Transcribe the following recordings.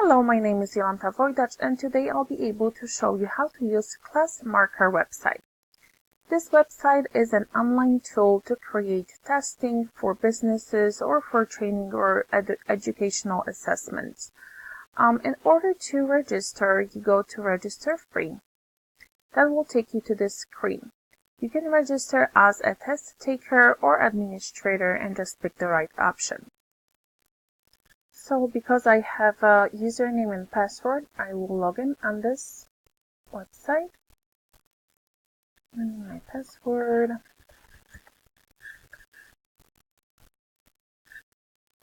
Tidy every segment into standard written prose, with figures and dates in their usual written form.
Hello, my name is Jolanta Vojdacz, and today I'll be able to show you how to use ClassMarker website. This website is an online tool to create testing for businesses or for training or educational assessments. In order to register, you go to Register Free. That will take you to this screen. You can register as a test taker or administrator and just pick the right option. So because I have a username and password, I will log in on this website. And my password.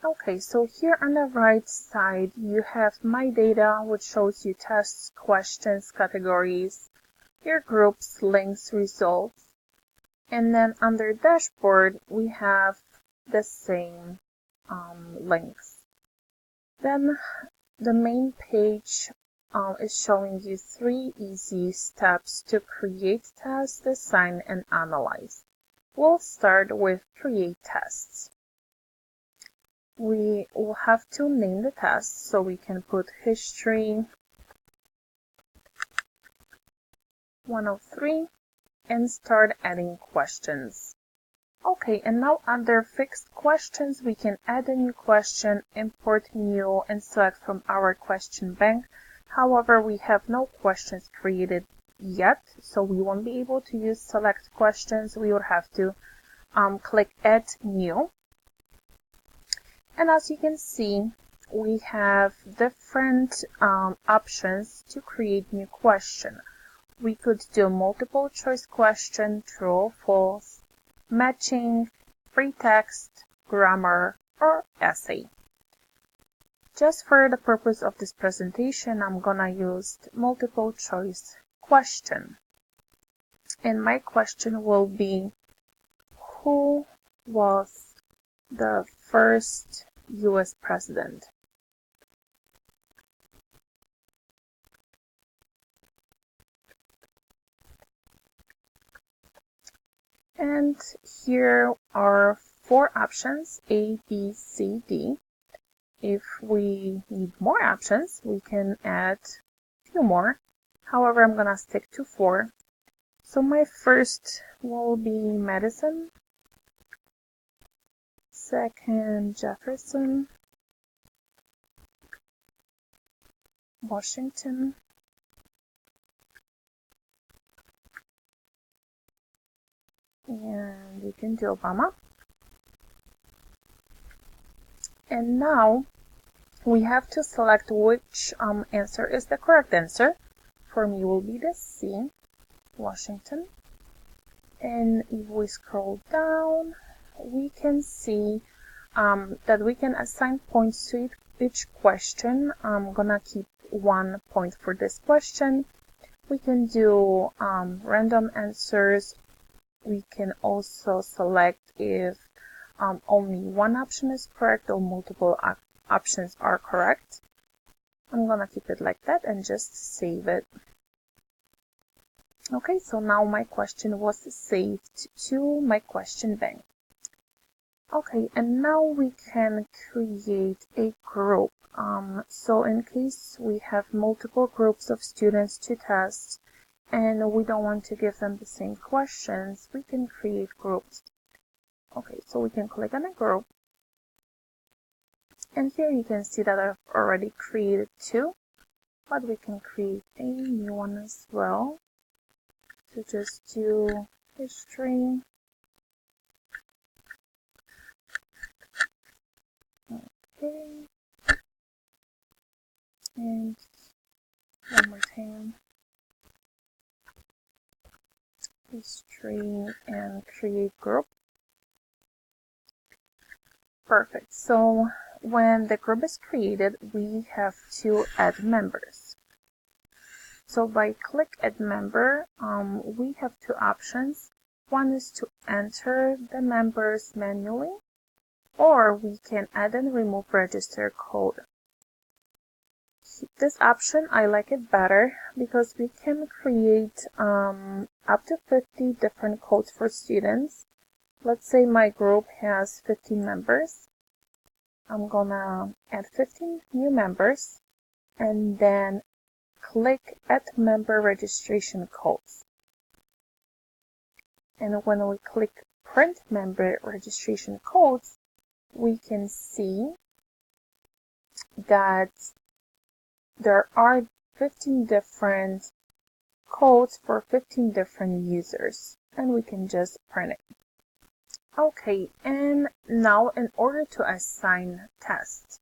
Okay, so here on the right side, you have My Data, which shows you tests, questions, categories, your groups, links, results. And then under Dashboard, we have the same links. Then the main page is showing you 3 easy steps to create tests, design, and analyze. We'll start with Create Tests. We will have to name the test, so we can put History 103 and start adding questions. Okay, and now under Fixed Questions, we can add a new question, import new, and select from our question bank. However, we have no questions created yet, so we won't be able to use Select Questions. We would have to click Add New. And as you can see, we have different options to create new question. We could do multiple choice question, true or false, matching, free text, grammar, or essay. Just for the purpose of this presentation, I'm gonna use multiple choice question. And my question will be, who was the first US president? And here are 4 options, A, B, C, D. If we need more options, we can add a few more. However, I'm gonna stick to 4. So my first will be Madison, second Jefferson, Washington, and we can do Obama. And now we have to select which answer is the correct answer. For me will be the C, Washington. And if we scroll down, we can see that we can assign points to each question. I'm gonna keep 1 point for this question. We can do random answers. We can also select if only one option is correct or multiple options are correct. I'm gonna keep it like that and just save it. Okay, so now my question was saved to my question bank. Okay, and now we can create a group. So in case we have multiple groups of students to test and we don't want to give them the same questions, we can create groups. Okay, so we can click on a group. And here you can see that I've already created 2, but we can create a new one as well. So just do history. Okay. And one more time. History and create group. Perfect. So when the group is created, we have to add members. So by click Add Member, we have 2 options. One is to enter the members manually, or we can add and remove register code. This option, I like it better because we can create up to 50 different codes for students. Let's say my group has 15 members. I'm gonna add 15 new members. and then click Add Member Registration Codes. And when we click Print Member Registration Codes, we can see that there are 15 different codes for 15 different users, and we can just print it. Okay, and now in order to assign tests,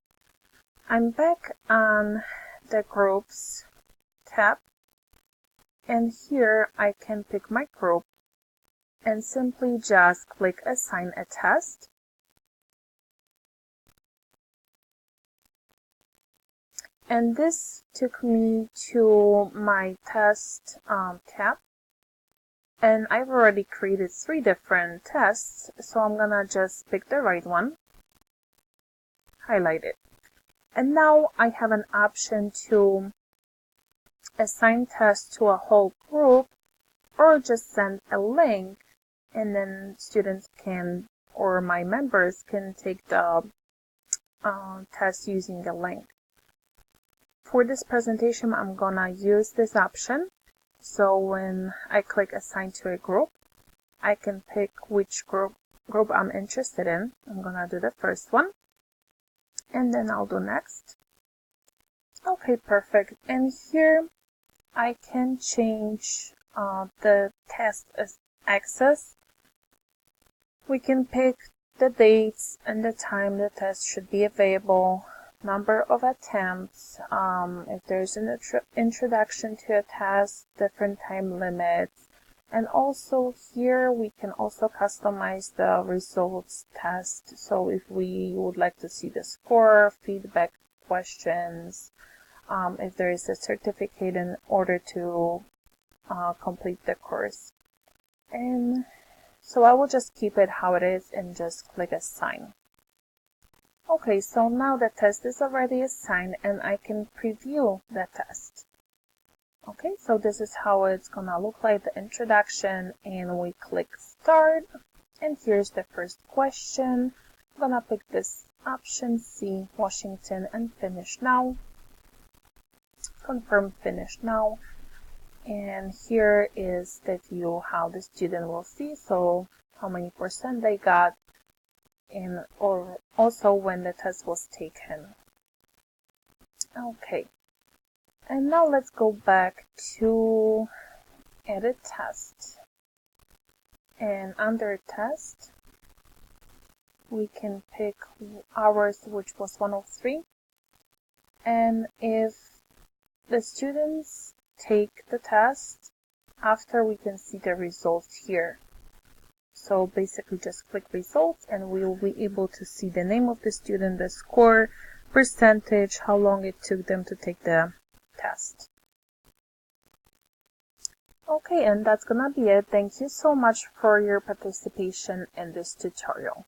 I'm back on the Groups tab, and here I can pick my group and simply just click Assign a Test. And this took me to my test tab, and I've already created 3 different tests, so I'm gonna just pick the right one, highlight it, and now I have an option to assign tests to a whole group or just send a link, and then students can, or my members can take the test using a link. For this presentation, I'm gonna use this option. So when I click Assign to a group, I can pick which group I'm interested in. I'm gonna do the first one, and then I'll do Next. Okay, perfect. And here I can change the test access. We can pick the dates and the time the test should be available, number of attempts, if there's an introduction to a test, different time limits, and also here we can also customize the results test. So if we would like to see the score, feedback questions, if there is a certificate in order to complete the course. And so I will just keep it how it is and just click Assign. Okay, so now the test is already assigned and I can preview the test. Okay, so this is how it's gonna look like, the introduction, and we click Start, and here's the first question. I'm gonna pick this option C, Washington, and Finish Now. Confirm Finish Now. And here is the view how the student will see, so how many % they got, and or also when the test was taken. Okay, and now let's go back to Edit Test, and under Test we can pick hours, which was 103, and if the students take the test after, we can see the results here. So basically just click Results and we will be able to see the name of the student, the score, percentage, how long it took them to take the test. Okay, and that's gonna be it. Thank you so much for your participation in this tutorial.